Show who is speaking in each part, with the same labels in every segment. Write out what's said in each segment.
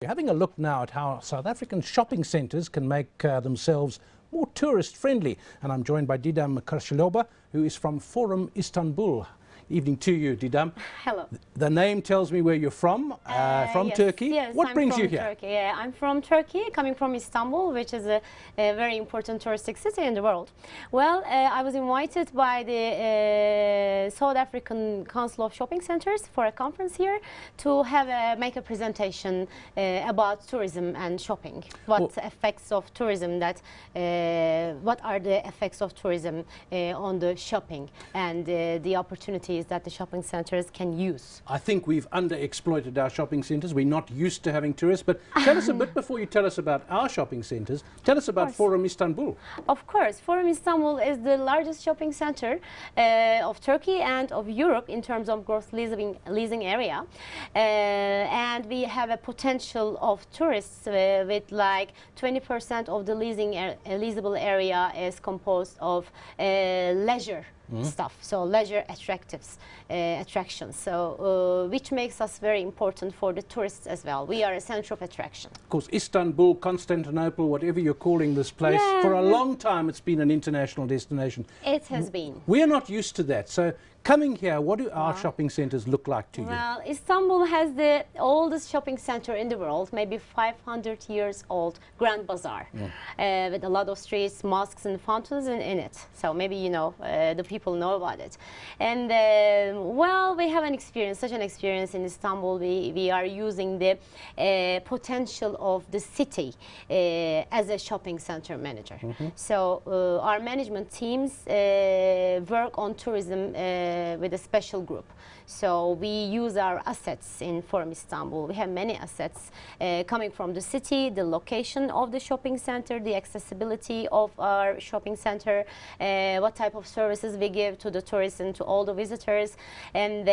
Speaker 1: We're having a look now at how South African shopping centres can make themselves more tourist friendly, and I'm joined by Didem Kirsallioba, who is from Forum Istanbul. Evening to you, Didem.
Speaker 2: Hello.
Speaker 1: The name tells me where you're from
Speaker 2: Yes,
Speaker 1: Turkey.
Speaker 2: Yes,
Speaker 1: What brings you here?
Speaker 2: Turkey. Yeah, I'm from Turkey, coming from Istanbul, which is a very important touristic city in the world. Well, I was invited by the South African Council of Shopping Centers for a conference here to make a presentation about tourism and shopping. What effects of tourism what are the effects of tourism on the shopping and the opportunities that the shopping centers can use.
Speaker 1: I think we've underexploited our shopping centres. We're not used to having tourists, but tell us a bit before you tell us about our shopping centres. Tell us about Forum Istanbul.
Speaker 2: Of course, Forum Istanbul is the largest shopping center of Turkey and of Europe in terms of gross leasing area, and we have a potential of tourists with like 20% of the leasable area is composed of leisure stuff, so leisure attractions, so which makes us very important for the tourists as well. We are a center of attraction.
Speaker 1: Of course, Istanbul, Constantinople, whatever you're calling this place, for a long time it's been an international destination.
Speaker 2: It has been.
Speaker 1: We're not used to that. So coming here, what do our shopping centres look like to you?
Speaker 2: Well, Istanbul has the oldest shopping center in the world, maybe 500 years old, Grand Bazaar, with a lot of streets, mosques and fountains in it. So maybe you know, the people know about it. And well, we have such an experience in Istanbul. We are using the potential of the city as a shopping center manager. So our management teams work on tourism with a special group. So we use our assets in Forum Istanbul. We have many assets coming from the city, the location of the shopping center, the accessibility of our shopping center, what type of services we give to the tourists and to all the visitors, and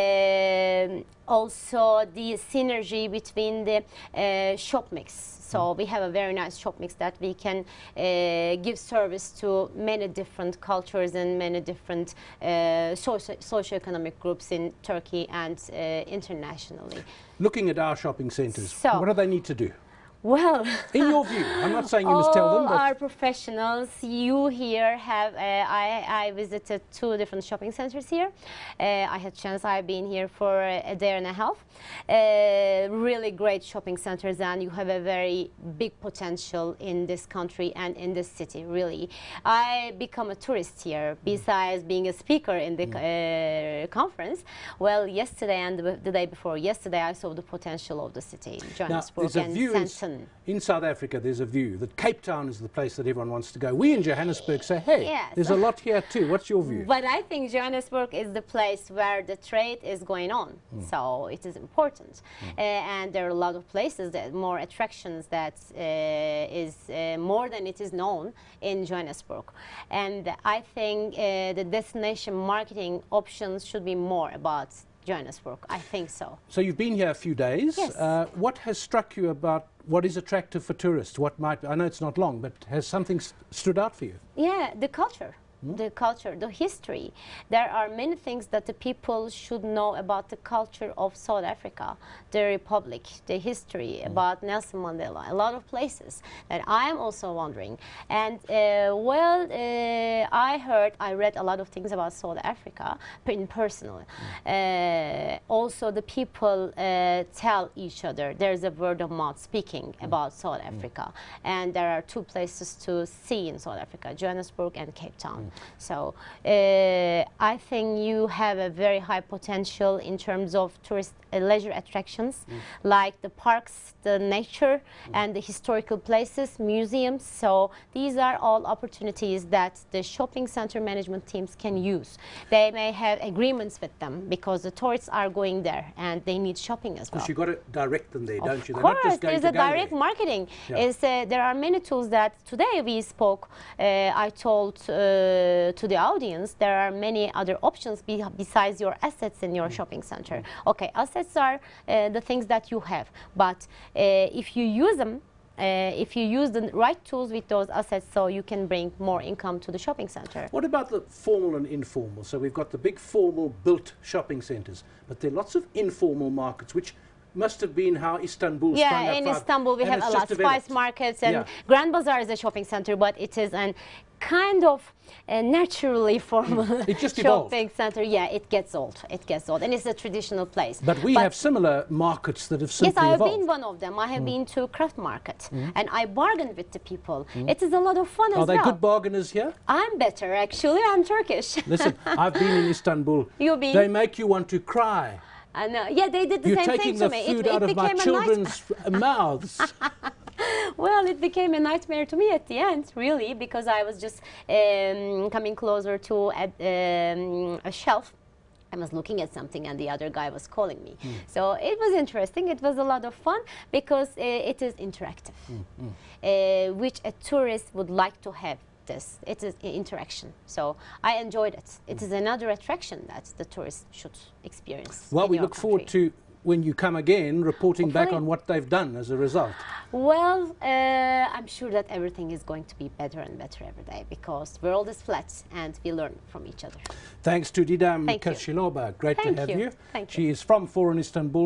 Speaker 2: also the synergy between the shop mix. So we have a very nice shop mix that we can give service to many different cultures and many different socio-economic groups in Turkey and internationally.
Speaker 1: Looking at our shopping centres, what do they need to do?
Speaker 2: Well,
Speaker 1: in your view, I'm not saying you must tell them, but
Speaker 2: our professionals, you here have, I visited 2 different shopping centers here. I had chance, I've been here for a day and a half. Really great shopping centers, and you have a very big potential in this country and in this city, really. I become a tourist here, besides being a speaker in the conference. Well, yesterday and the day before yesterday, I saw the potential of the city, Johannesburg and Sandton.
Speaker 1: In South Africa, there's a view that Cape Town is the place that everyone wants to go. We in Johannesburg say, hey, there's a lot here too. What's your view?
Speaker 2: But I think Johannesburg is the place where the trade is going on. So it is important. And there are a lot of places, more attractions that is more than it is known in Johannesburg. And I think the destination marketing options should be more about Johannesburg. I think so.
Speaker 1: So you've been here a few days.
Speaker 2: Yes.
Speaker 1: What has struck you about what is attractive for tourists? What might, I know it's not long, but has something stood out for you?
Speaker 2: Yeah, the culture. The culture, the history. There are many things that the people should know about the culture of South Africa, the republic, the history, about Nelson Mandela, a lot of places that I am also wondering. And well, I read a lot of things about South Africa personally. Also, the people tell each other. There's a word of mouth speaking about South Africa. And there are 2 places to see in South Africa, Johannesburg and Cape Town. So I think you have a very high potential in terms of tourist leisure attractions, like the parks, the nature, and the historical places, museums. So these are all opportunities that the shopping center management teams can use. They may have agreements with them because the tourists are going there and they need shopping as well.
Speaker 1: Because you've got to direct them there, don't you?
Speaker 2: Of course, there's a direct marketing. There are many tools that today we spoke, I told to the audience, there are many other options besides your assets in your shopping center. Okay, assets are the things that you have, but if you use them, if you use the right tools with those assets, so you can bring more income to the shopping center.
Speaker 1: What about the formal and informal? So we've got the big formal built shopping centres, but there are lots of informal markets which must have been how Istanbul sprung
Speaker 2: Yeah,
Speaker 1: up
Speaker 2: in
Speaker 1: from.
Speaker 2: Istanbul we
Speaker 1: And
Speaker 2: have
Speaker 1: it's
Speaker 2: a
Speaker 1: just
Speaker 2: lot spice
Speaker 1: developed.
Speaker 2: markets, and
Speaker 1: Yeah.
Speaker 2: Grand Bazaar is a shopping center, but it is an kind of naturally formed
Speaker 1: It just evolved.
Speaker 2: shopping center. Yeah, it gets old. It gets old, and it's a traditional place.
Speaker 1: But we have similar markets that have
Speaker 2: Yes,
Speaker 1: simply
Speaker 2: I have
Speaker 1: evolved.
Speaker 2: been one of them. I have been to craft market, and I bargain with the people. It is a lot of fun
Speaker 1: Are
Speaker 2: as
Speaker 1: they
Speaker 2: well.
Speaker 1: good bargainers here?
Speaker 2: I'm better, actually. I'm Turkish.
Speaker 1: Listen, I've been in Istanbul.
Speaker 2: You've been?
Speaker 1: They make you want to cry.
Speaker 2: I know. Yeah, they did the
Speaker 1: You're
Speaker 2: same thing
Speaker 1: taking
Speaker 2: to
Speaker 1: the
Speaker 2: me.
Speaker 1: food
Speaker 2: It
Speaker 1: out of my
Speaker 2: became a nightmare.
Speaker 1: children's mouths.
Speaker 2: Well, it became a nightmare to me at the end, really, because I was just coming closer to a shelf. I was looking at something and the other guy was calling me. So it was interesting. It was a lot of fun because it is interactive, which a tourist would like to have. It is interaction. So I enjoyed it. It is another attraction that the tourists should experience.
Speaker 1: Well,
Speaker 2: in
Speaker 1: we
Speaker 2: your
Speaker 1: look forward
Speaker 2: country.
Speaker 1: to, when you come again, reporting back
Speaker 2: Hopefully.
Speaker 1: on what they've done as a result.
Speaker 2: Well, I'm sure that everything is going to be better and better every day because the world is flat and we learn from each other.
Speaker 1: Thanks to Didem
Speaker 2: Thank you.
Speaker 1: Kirsallioba. Great
Speaker 2: Thank
Speaker 1: to have
Speaker 2: you.
Speaker 1: you.
Speaker 2: Thank you.
Speaker 1: She is from Forum Istanbul.